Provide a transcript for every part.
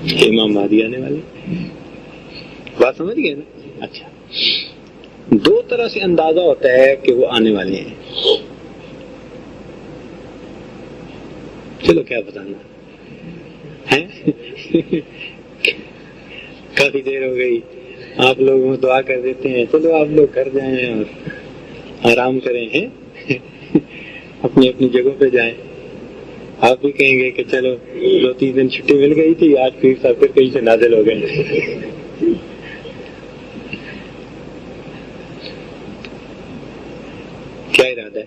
امام مہدی آنے والے. بات سمجھ گئے نا؟ اچھا، دو طرح سے اندازہ ہوتا ہے کہ وہ آنے والے ہیں. چلو کیا بتانا ہے، کافی دیر ہو گئی، آپ لوگ دعا کر دیتے ہیں. چلو آپ لوگ گھر جائیں اور آرام کریں ہیں، اپنی اپنی جگہوں پہ جائیں. آپ بھی کہیں گے کہ چلو 2-3 دن چھٹی مل گئی تھی، آج پھر سب پھر کہیں سے نازل ہو گئے. کیا ارادہ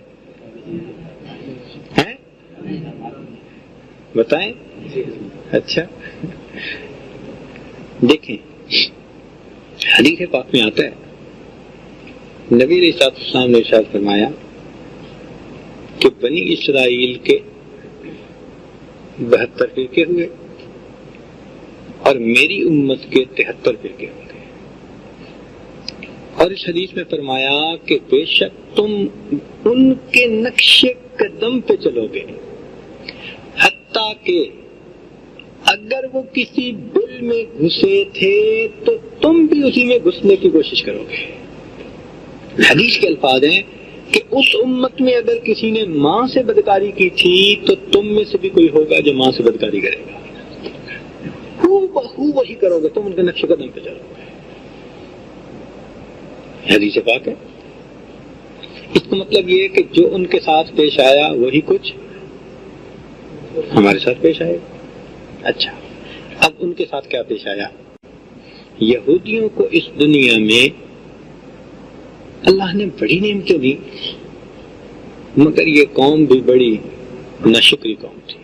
ہے بتائیں؟ اچھا دیکھیں، حدیث پاک میں آتا ہے نبی علیہ السلام نے ارشاد فرمایا کہ بنی اسرائیل کے 72 فرقے ہوئے اور میری امت کے 73 فرقے ہوں گے. اور اس حدیث میں فرمایا کہ بے شک تم ان کے نقش قدم پہ چلو گے، حتیٰ کہ اگر وہ کسی بل میں گھسے تھے تو تم بھی اسی میں گھسنے کی کوشش کرو گے. حدیث کے الفاظ ہیں کہ اس امت میں اگر کسی نے ماں سے بدکاری کی تھی تو تم میں سے بھی کوئی ہوگا جو ماں سے بدکاری کرے گا. ہو وہی کرو گے، تم ان کے نقش قدم پہ چلو گے. حدیث پاک ہے. اس کا مطلب یہ ہے کہ جو ان کے ساتھ پیش آیا وہی کچھ ہمارے ساتھ پیش آئے. اچھا، اب ان کے ساتھ کیا پیش آیا؟ یہودیوں کو اس دنیا میں اللہ نے بڑی نعمتیں دی، مگر یہ قوم بھی بڑی ناشکری قوم تھی.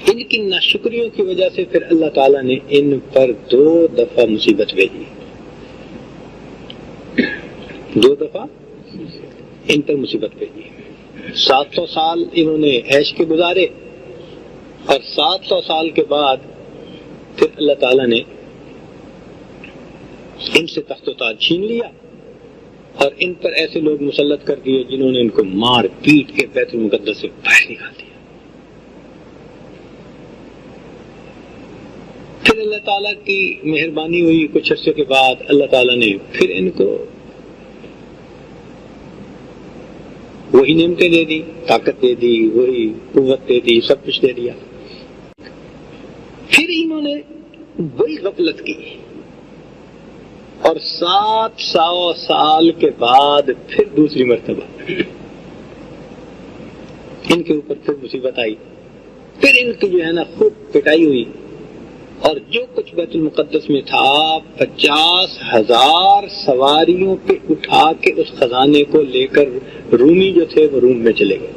ان کی ناشکریوں کی وجہ سے پھر اللہ تعالیٰ نے ان پر 2 دفعہ مصیبت بھیجی. 2 دفعہ ان پر مصیبت بھیجی. 700 سال انہوں نے عیش کے گزارے اور 700 سال کے بعد پھر اللہ تعالیٰ نے ان سے تخت و تاج چھین لیا اور ان پر ایسے لوگ مسلط کر دیے جنہوں نے ان کو مار پیٹ کے بیت المقدس سے باہر نکال دیا. پھر اللہ تعالیٰ کی مہربانی ہوئی، کچھ عرصے کے بعد اللہ تعالیٰ نے پھر ان کو وہی نعمتیں دے دی، طاقت دے دی، وہی قوت دے دی، سب کچھ دے دیا. پھر انہوں نے وہی غفلت کی اور 700 سال کے بعد پھر دوسری مرتبہ ان کے اوپر پھر مصیبت آئی. پھر ان کی جو ہے نا خوب پٹائی ہوئی اور جو کچھ بیت المقدس میں تھا 50,000 سواریوں پہ اٹھا کے اس خزانے کو لے کر رومی جو تھے وہ روم میں چلے گئے.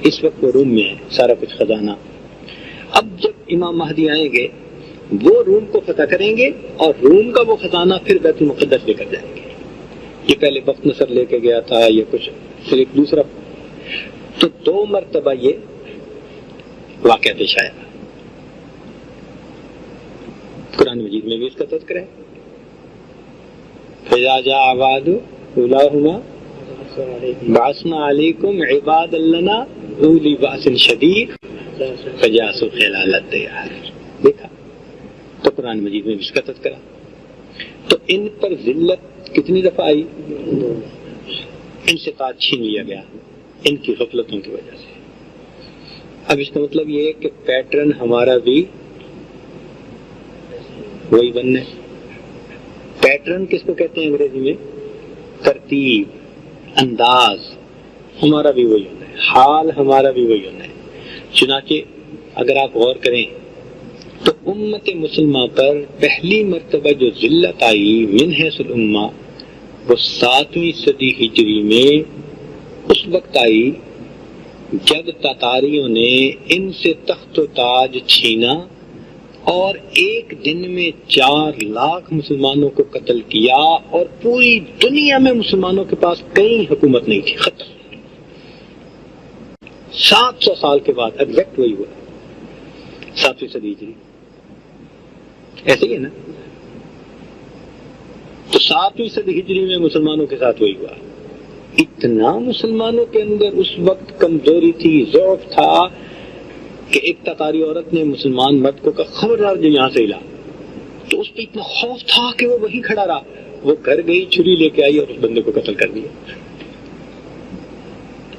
اس وقت وہ روم میں ہے سارا کچھ خزانہ. اب جب امام مہدی آئیں گے وہ روم کو فتح کریں گے اور روم کا وہ خزانہ پھر بیت المقدس لے کر جائیں گے. یہ پہلے بخت نصر لے کے گیا تھا، یہ کچھ پھر ایک دوسرا. تو 2 مرتبہ یہ واقعہ پیش آیا. قرآن مجید میں بھی اس کا تذکرہ ہے. فَإِذَا جَاءَ وَعْدُ أُولَاهُمَا بَعَثْنَا عَلَيْكُمْ عِبَادًا لَّنَا أُولِي بَأْسٍ شَدِيدٍ فَجَاسُوا خِلَالَ الدِّيَارِ. دیکھا تو قرآن مجید میں بھی اس کا تذکرہ. تو ان پر ذلت کتنی دفعہ آئی؟ ان سے تاج چھین لیا گیا ان کی غفلتوں کی وجہ سے. اب اس کا مطلب یہ ہے کہ پیٹرن ہمارا بھی وہی بننا ہے. پیٹرن کس کو کہتے ہیں انگریزی میں؟ ترتیب، انداز. ہمارا بھی وہی ہونا ہے، حال ہمارا بھی وہی ہونا ہے. چنانچہ اگر آپ غور کریں تو امت مسلمہ پر پہلی مرتبہ جو ذلت آئی من حیث الامہ وہ 7ویں صدی ہجری میں اس وقت آئی جب تاتاریوں نے ان سے تخت و تاج چھینا اور ایک دن میں 4 لاکھ مسلمانوں کو قتل کیا اور پوری دنیا میں مسلمانوں کے پاس کہیں حکومت نہیں تھی. ختم. 700 سال کے بعد ایگزیکٹ وہی ہوا 7ویں صدی ہجری. ایسے ہی ہے نا؟ تو 7ویں صدی ہجری میں مسلمانوں کے ساتھ وہی ہوا. اتنا مسلمانوں کے اندر اس وقت کمزوری تھی، ضعف تھا کہ ایک تاتاری عورت نے مسلمان مرد کو کہا خبردار جو یہاں سے ہلا، تو اس پہ اتنا خوف تھا کہ وہ وہیں کھڑا رہا. وہ گھر گئی، چھری لے کے آئی اور اس بندے کو قتل کر دیا.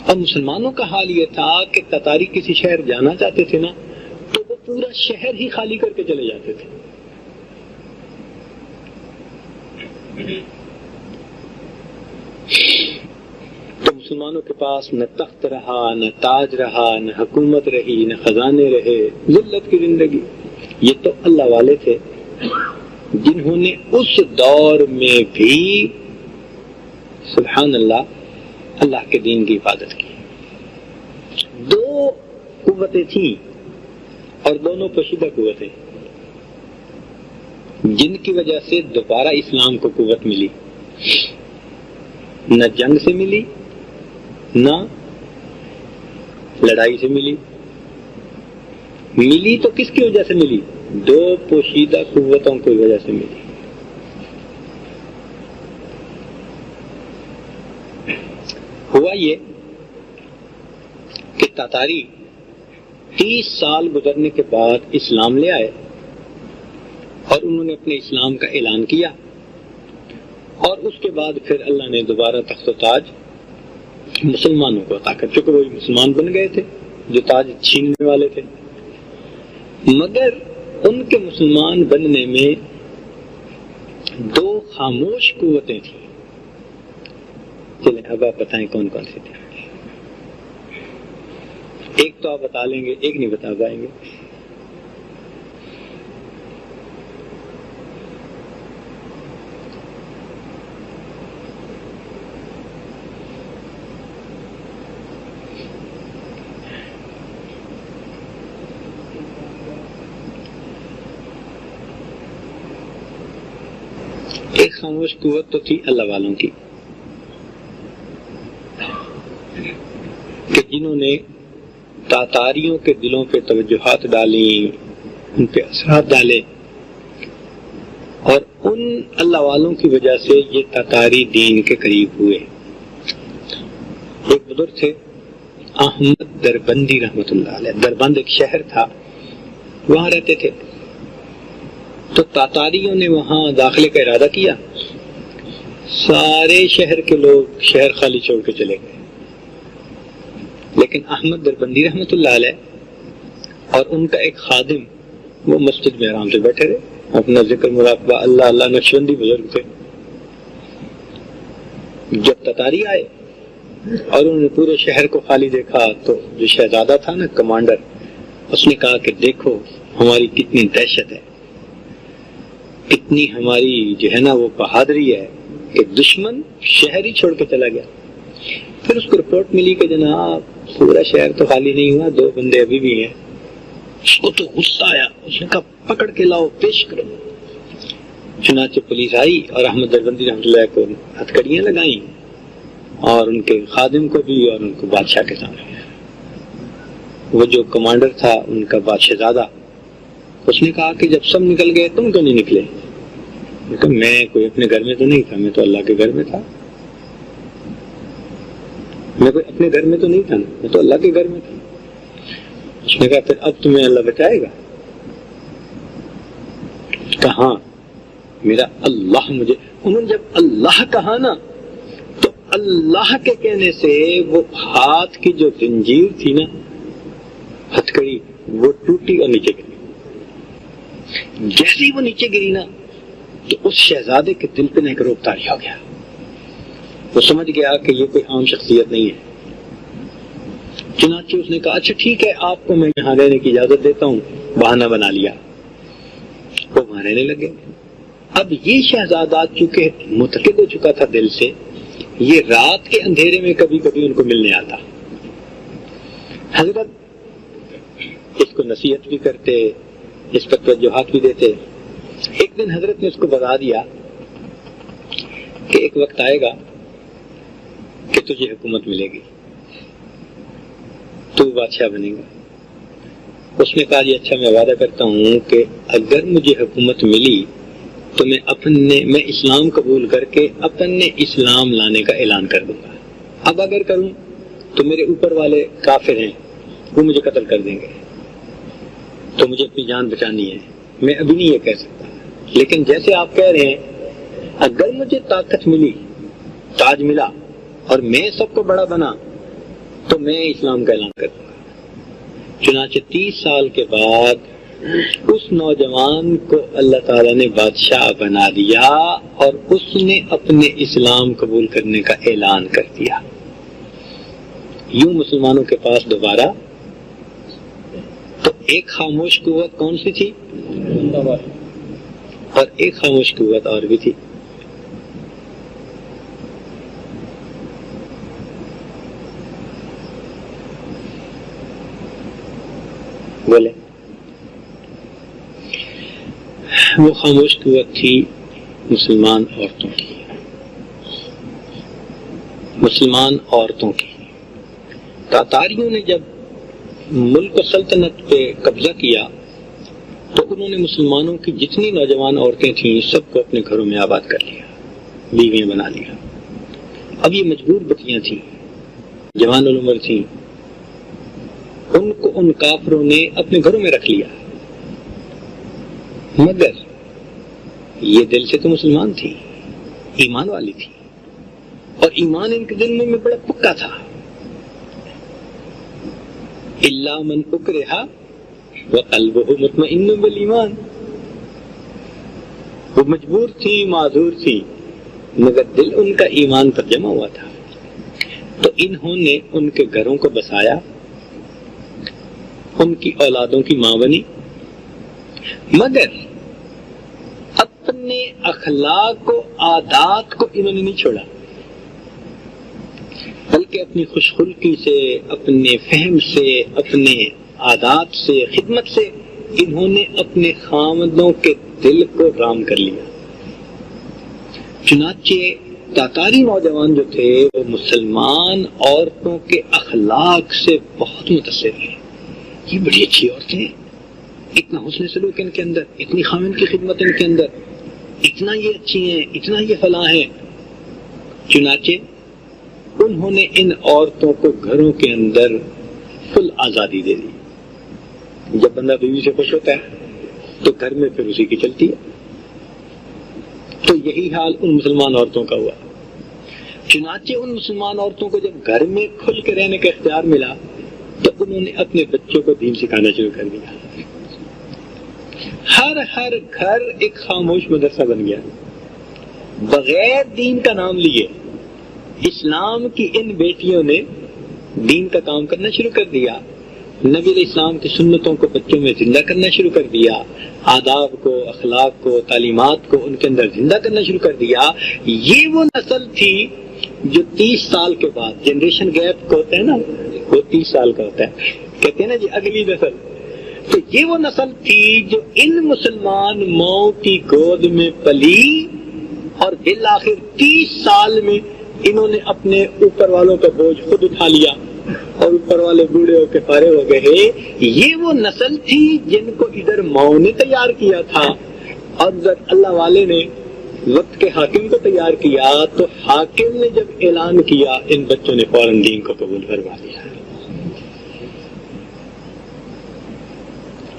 اور مسلمانوں کا حال یہ تھا کہ تاتاری کسی شہر جانا چاہتے تھے نا تو وہ پورا شہر ہی خالی کر کے چلے جاتے تھے. تو مسلمانوں کے پاس نہ تخت رہا، نہ تاج رہا، نہ حکومت رہی، نہ خزانے رہے، ذلت کی زندگی. یہ تو اللہ والے تھے جنہوں نے اس دور میں بھی سبحان اللہ اللہ کے دین کی حفاظت کی. دو قوتیں تھیں اور دونوں پوشیدہ قوتیں جن کی وجہ سے دوبارہ اسلام کو قوت ملی. نہ جنگ سے ملی، نہ لڑائی سے ملی. ملی تو کس کی وجہ سے ملی؟ دو پوشیدہ قوتوں کی وجہ سے ملی. ہوا یہ کہ تاتاری 30 سال گزرنے کے بعد اسلام لے آئے اور انہوں نے اپنے اسلام کا اعلان کیا، اور اس کے بعد پھر اللہ نے دوبارہ تخت و تاج مسلمانوں کو عطا کر، چونکہ وہی مسلمان بن گئے تھے جو تاج چھیننے والے تھے. مگر ان کے مسلمان بننے میں دو خاموش قوتیں تھیں. چلیں اب آپ بتائیں کون کون سی تھیں. ایک تو آپ بتا لیں گے، ایک نہیں بتا پائیں گے. ایک خاموش قوت تو تھی اللہ والوں کی کہ جنہوں نے تاتاریوں کے دلوں پہ توجہات ڈالیں، ان پہ اثرات ڈالے، اور ان اللہ والوں کی وجہ سے یہ تاتاری دین کے قریب ہوئے. ایک بزرگ تھے احمد دربندی رحمۃ اللہ علیہ. دربند ایک شہر تھا، وہاں رہتے تھے. تو تاتاریوں نے وہاں داخلے کا ارادہ کیا، سارے شہر کے لوگ شہر خالی چھوڑ کے چلے گئے. لیکن احمد دربندی رحمۃ اللہ علیہ اور ان کا ایک خادم وہ مسجد میں آرام سے بیٹھے رہے، اپنا ذکر مراقبہ اللہ اللہ. نقشبندی بزرگ تھے. جب تاتاری آئے اور انہوں نے پورے شہر کو خالی دیکھا تو جو شہزادہ تھا نا کمانڈر، اس نے کہا کہ دیکھو ہماری کتنی دہشت ہے، کتنی ہماری جو ہے نا وہ بہادری ہے کہ دشمن شہر ہی چھوڑ کے چلا گیا. پھر اس کو رپورٹ ملی کہ جناب پورا شہر تو خالی نہیں ہوا، 2 بندے ابھی بھی ہیں. اس کو تو غصہ آیا، اس نے کہا پکڑ کے لاؤ، پیش کرو. چنانچہ پولیس آئی اور احمد دربندی رحمۃ اللہ کو ہتھکڑیاں لگائیں، اور ان کے خادم کو بھی، اور ان کو بادشاہ کے سامنے. وہ جو کمانڈر تھا ان کا بادشاہ زادہ، اس نے کہا کہ جب سب نکل گئے تم کیوں نہیں نکلے؟ میں کوئی اپنے گھر میں تو نہیں تھا، میں تو اللہ کے گھر میں تھا. میں کوئی اپنے گھر میں تو نہیں تھا نا، میں تو اللہ کے گھر میں تھا. اس نے کہا پھر اب تمہیں اللہ بچائے گا؟ کہاں میرا اللہ مجھے. انہوں نے جب اللہ کہا نا تو اللہ کے کہنے سے وہ ہاتھ کی جو زنجیر تھی نا، ہتھکڑی، وہ ٹوٹی اور نیچے گری. جیسے ہی وہ نیچے گری نا تو اس شہزادے کے دل پہ ایک روب طاری ہو گیا. وہ سمجھ گیا کہ یہ کوئی عام شخصیت نہیں ہے. چنانچہ اس نے کہا اچھا ٹھیک ہے، آپ کو میں یہاں رہنے کی اجازت دیتا ہوں. بہانہ بنا لیا، وہ وہاں رہنے لگے. اب یہ شہزادہ چونکہ متقد ہو چکا تھا دل سے، یہ رات کے اندھیرے میں کبھی کبھی ان کو ملنے آتا. حضرت اس کو نصیحت بھی کرتے، اس پر توجہات بھی دیتے. ایک دن حضرت نے اس کو بتا دیا کہ ایک وقت آئے گا کہ تجھے حکومت ملے گی، تو بادشاہ بنے گا. اس نے کہا جی اچھا، میں وعدہ کرتا ہوں کہ اگر مجھے حکومت ملی تو میں اسلام قبول کر کے اپنے اسلام لانے کا اعلان کر دوں گا. اب اگر کروں تو میرے اوپر والے کافر ہیں، وہ مجھے قتل کر دیں گے. تو مجھے اپنی جان بچانی ہے، میں ابھی نہیں یہ کہہ سکتا، لیکن جیسے آپ کہہ رہے ہیں اگر مجھے طاقت ملی، تاج ملا اور میں سب کو بڑا بنا تو میں اسلام کا اعلان کر دوں گا۔ چنانچہ 30 سال کے بعد اس نوجوان کو اللہ تعالیٰ نے بادشاہ بنا دیا اور اس نے اپنے اسلام قبول کرنے کا اعلان کر دیا۔ یوں مسلمانوں کے پاس دوبارہ تو ایک خاموش قوت کون سی تھی اور ایک خاموش قوت اور بھی تھی، بولے وہ خاموش قوت تھی مسلمان عورتوں کی، مسلمان عورتوں کی۔ تاتاریوں نے جب ملک و سلطنت پہ قبضہ کیا تو انہوں نے مسلمانوں کی جتنی نوجوان عورتیں تھیں سب کو اپنے گھروں میں آباد کر لیا، بیویاں بنا لیا۔ اب یہ مجبور بچیاں تھیں، جوان العمر تھیں، ان کو ان کافروں نے اپنے گھروں میں رکھ لیا، مگر یہ دل سے تو مسلمان تھی، ایمان والی تھی، اور ایمان ان کے دل میں بڑا پکا تھا۔ الا من اکرہ وقلبہ مطمئن بالایمان، وہ مجبور تھی، معذور تھی، مگر دل ان کا ایمان پر جمع ہوا تھا، تو انہوں نے ان کے گھروں کو بسایا، ان کی اولادوں کی ماں بنی، مگر اپنے اخلاق و عادات کو انہوں نے نہیں چھوڑا، بلکہ اپنی خوش خلقی سے، اپنے فہم سے، اپنے عادات سے، خدمت سے انہوں نے اپنے خامدوں کے دل کو رام کر لیا۔ چنانچہ تاتاری نوجوان جو تھے وہ مسلمان عورتوں کے اخلاق سے بہت متاثر ہوئے، یہ بڑی اچھی عورتیں ہیں، اتنا حسن سلوک ان کے اندر، اتنی خامن کی خدمت ان کے اندر، اتنا یہ اچھی ہیں، اتنا یہ فلاں ہیں۔ چنانچہ انہوں نے ان عورتوں کو گھروں کے اندر فل آزادی دے دی۔ جب بندہ بیوی سے خوش ہوتا ہے تو گھر میں پھر اسی کی چلتی ہے، تو یہی حال ان مسلمان عورتوں کا ہوا۔ چنانچہ ان مسلمان عورتوں کو جب گھر میں کھل کے رہنے کا اختیار ملا تو انہوں نے اپنے بچوں کو دین سکھانا شروع کر دیا۔ ہر گھر ایک خاموش مدرسہ بن گیا، بغیر دین کا نام لیے اسلام کی ان بیٹیوں نے دین کا کام کرنا شروع کر دیا، نبی علیہ السلام کی سنتوں کو بچوں میں زندہ کرنا شروع کر دیا، آداب کو، اخلاق کو، تعلیمات کو ان کے اندر زندہ کرنا شروع کر دیا۔ یہ وہ نسل تھی جو 30 سال کے بعد، جنریشن گیپ کو ہوتا ہے نا، وہ 30 سال کا ہوتا ہے، کہتے ہیں نا جی اگلی نسل، تو یہ وہ نسل تھی جو ان مسلمان ماؤں کی گود میں پلی، اور بالآخر 30 سال میں انہوں نے اپنے اوپر والوں کا بوجھ خود اٹھا لیا اور اوپر والے بوڑھے ہو کے فارغ ہو گئے۔ یہ وہ نسل تھی جن کو ادھر ماؤں نے تیار کیا تھا اور ادھر اللہ والے نے وقت کے حاکم کو تیار کیا، تو حاکم نے جب اعلان کیا ان بچوں نے فوراً دین کو قبول فرما لیا۔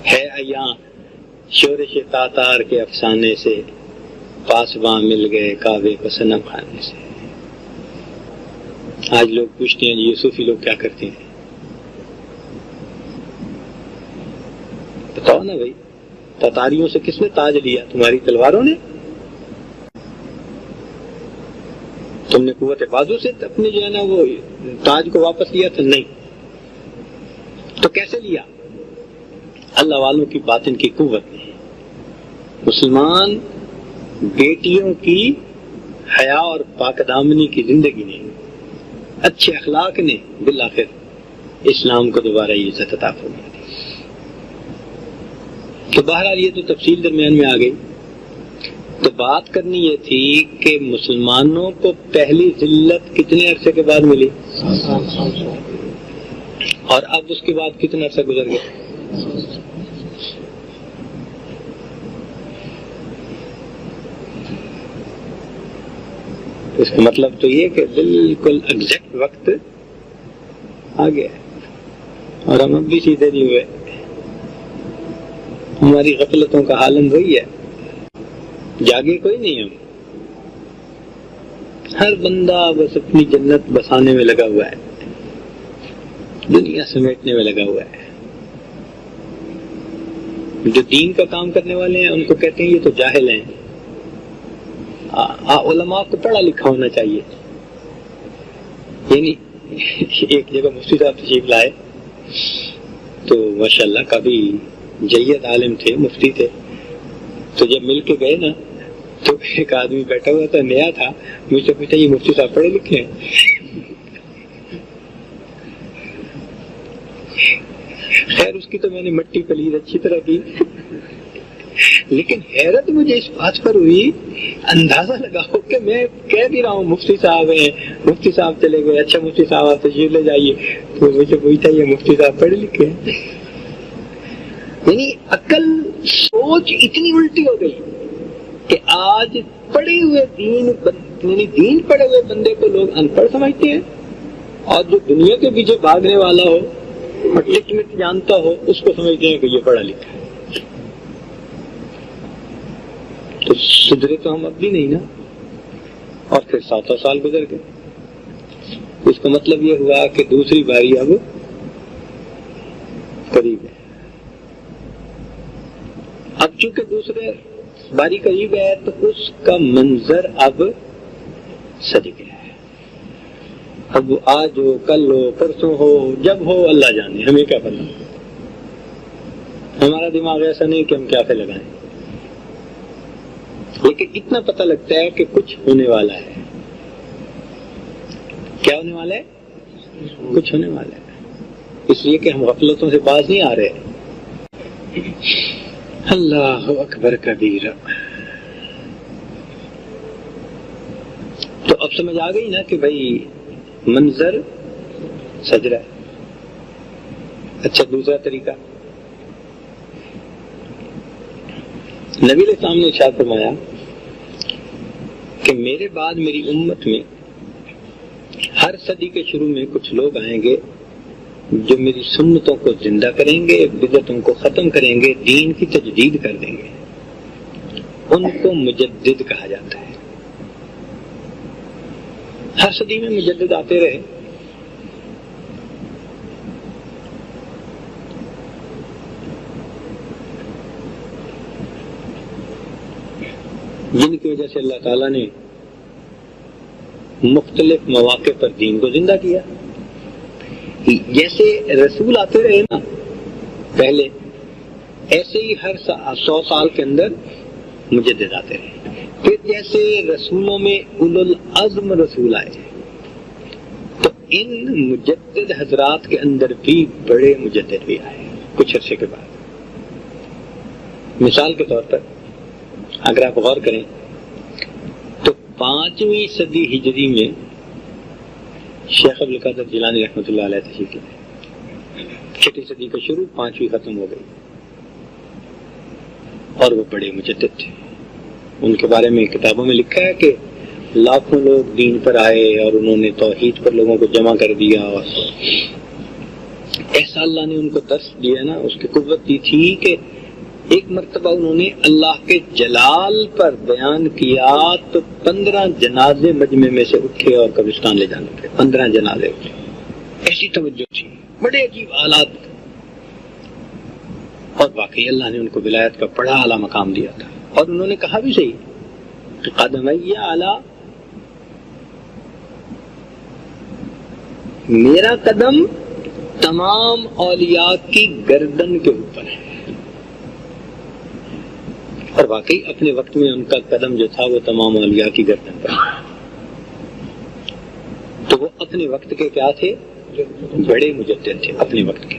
ہے ایاں شورش تاتار کے افسانے سے، پاسباں مل گئے کعبے کو صنم خانے سے۔ آج لوگ پوچھتے ہیں یہ صوفی لوگ کیا کرتے ہیں؟ بتاؤ نا بھائی، تاتاریوں سے کس نے تاج لیا؟ تمہاری تلواروں نے؟ تم نے قوت بازو سے اپنے جو ہے نا وہ تاج کو واپس لیا تھا؟ نہیں۔ تو کیسے لیا؟ اللہ والوں کی باطن کی قوت نے، مسلمان بیٹیوں کی حیا اور پاک دامنی کی زندگی نے، اچھے اخلاق نے بالآخر اسلام کو دوبارہ یہ عزت عطا فرما دی۔ تو بہرحال یہ تو تفصیل درمیان میں آ گئی۔ تو بات کرنی یہ تھی کہ مسلمانوں کو پہلی ذلت کتنے عرصے کے بعد ملی، اور اب اس کے بعد کتنا عرصہ گزر گیا؟ اس کا مطلب تو یہ کہ بالکل ایگزیکٹ وقت آ گیا ہے اور ہم اب بھی سیدھے نہیں ہوئے۔ ہماری غفلتوں کا عالم وہی ہے، جاگے کوئی نہیں ہم، ہر بندہ بس اپنی جنت بسانے میں لگا ہوا ہے، دنیا سمیٹنے میں لگا ہوا ہے۔ جو دین کا کام کرنے والے ہیں ان کو کہتے ہیں یہ تو جاہل ہیں، علماء کو پڑھا لکھا ہونا چاہیے۔ یعنی ایک جگہ مفتی صاحب تشریف لائے تو ماشاءاللہ کافی جید عالم تھے، مفتی تھے، تو جب مل کے گئے نا تو ایک آدمی بیٹھا ہوا تھا، نیا تھا، مجھ سے پوچھا یہ مفتی صاحب پڑھے لکھے ہیں؟ خیر اس کی تو میں نے مٹی پلید اچھی طرح کی، لیکن حیرت مجھے اس بات پر ہوئی، اندازہ لگاؤ کہ میں کہہ بھی رہا ہوں مفتی صاحب ہیں، مفتی صاحب چلے گئے، اچھا مفتی صاحب آپ تشریف لے جائیے، تو مجھے پوچھتا یہ مفتی صاحب پڑھے لکھے ہیں؟ یعنی عقل سوچ اتنی الٹی ہو گئی کہ آج پڑھے ہوئے دین پڑھے ہوئے بندے کو لوگ ان پڑھ سمجھتے ہیں، اور جو دنیا کے پیچھے بھاگنے والا ہو اور ٹک مٹ جانتا ہو اس کو سمجھتے ہیں کہ یہ پڑھا لکھا ہے۔ تو سدھرے تو ہم اب بھی نہیں نا، اور پھر 7 سال گزر گئے، اس کا مطلب یہ ہوا کہ دوسری باری اب قریب ہے۔ اب چونکہ دوسرے باری قریب ہے تو اس کا منظر اب سج گیا ہے، اب آج ہو، کل ہو، پرسوں ہو، جب ہو اللہ جانے، ہمیں کیا پتا، ہمارا دماغ ایسا نہیں کہ ہم کیا پہ لگائیں، لیکن اتنا پتہ لگتا ہے کہ کچھ ہونے والا ہے۔ کیا ہونے والا ہے؟ کچھ ہونے والا ہے، اس لیے کہ ہم غفلتوں سے باز نہیں آ رہے۔ اللہ اکبر کبیرہ۔ تو اب سمجھ آ گئی نا کہ بھائی منظر سج رہا ہے۔ اچھا دوسرا طریقہ، نبی علیہ السلام نے ارشاد فرمایا کہ میرے بعد میری امت میں ہر صدی کے شروع میں کچھ لوگ آئیں گے جو میری سنتوں کو زندہ کریں گے، بدعتوں کو ختم کریں گے، دین کی تجدید کر دیں گے، ان کو مجدد کہا جاتا ہے۔ ہر صدی میں مجدد آتے رہے، جن کی وجہ سے اللہ تعالیٰ نے مختلف مواقع پر دین کو زندہ کیا۔ جیسے رسول آتے رہے نا پہلے، ایسے ہی ہر 100 سال کے اندر مجدد آتے رہے۔ پھر جیسے رسولوں میں اولو العزم رسول آئے، تو ان مجدد حضرات کے اندر بھی بڑے مجدد بھی آئے کچھ عرصے کے بعد۔ مثال کے طور پر اگر آپ غور کریں تو 5ویں صدی ہجری میں شیخ عبدالقادر جیلانی رحمۃ اللہ علیہ تشریف لائے، 6 صدی کا شروع، 5ویں ختم ہو گئی، اور وہ بڑے مجدد تھے۔ ان کے بارے میں کتابوں میں لکھا ہے کہ لاکھوں لوگ دین پر آئے اور انہوں نے توحید پر لوگوں کو جمع کر دیا، اور ایسا اللہ نے ان کو درس دیا نا، اس کی قوت دی تھی کہ ایک مرتبہ انہوں نے اللہ کے جلال پر بیان کیا تو 15 جنازے مجمع میں سے اٹھے اور قبرستان لے جانے پڑے، 15 جنازے اٹھے، ایسی توجہ تھی، بڑے عجیب حالات، اور واقعی اللہ نے ان کو ولایت کا بڑا اعلیٰ مقام دیا تھا۔ اور انہوں نے کہا بھی صحیح کہ قدمی اعلیٰ، میرا قدم تمام اولیاء کی گردن کے اوپر ہے، اور واقعی اپنے وقت میں ان کا قدم جو تھا وہ تمام اولیاء کی گردن پر، تو وہ اپنے وقت کے کیا تھے؟ بڑے مجدد تھے اپنے وقت کے۔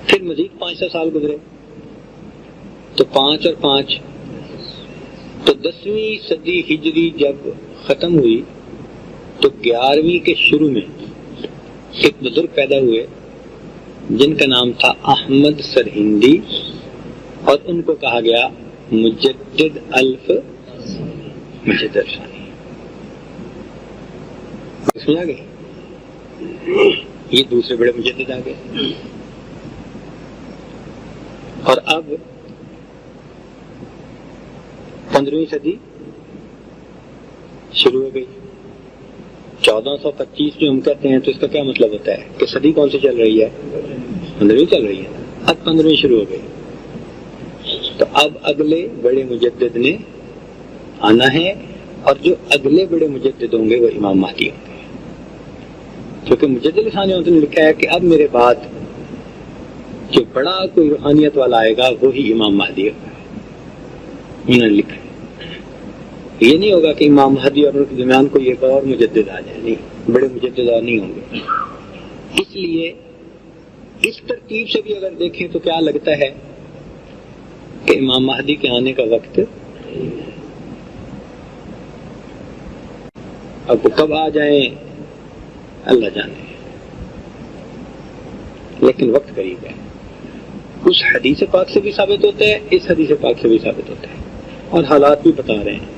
پھر مزید 500 سال گزرے تو 5 اور 5 تو 10ویں صدی ہجری جب ختم ہوئی تو 11ویں کے شروع میں ایک بزرگ پیدا ہوئے جن کا نام تھا احمد سرہندی، اور ان کو کہا گیا مجدد الف مجدد ثانی۔ سمجھا گئے؟ یہ دوسرے بڑے مجدد آ گئے۔ اور اب 15ویں صدی شروع ہو گئی. 1425 جو ہم کہتے ہیں تو اس کا کیا مطلب ہوتا ہے کہ صدی کون سی چل رہی ہے؟ 15ویں چل رہی ہے. اب 15ویں شروع ہو گئی تو اب اگلے بڑے مجدد نے آنا ہے، اور جو اگلے بڑے مجدد ہوں گے وہ امام مہدی ہوں گے. کیونکہ مجدد ثانی نے لکھا ہے کہ اب میرے بعد جو بڑا کوئی روحانیت والا آئے گا وہی امام مہدی ہوگا. انہوں نے لکھا ہے یہ نہیں ہوگا کہ امام مہدی اور ان کے درمیان کوئی ایک اور مجدد آ جائے، نہیں، بڑے مجدد اور نہیں ہوں گے. اس لیے اس ترتیب سے بھی اگر دیکھیں تو کیا لگتا ہے کہ امام مہدی کے آنے کا وقت اب کب آ جائیں اللہ جانے، لیکن وقت قریب ہے. اس حدیث پاک سے بھی ثابت ہوتا ہے، اس حدیث پاک سے بھی ثابت ہوتا ہے، اور حالات بھی بتا رہے ہیں.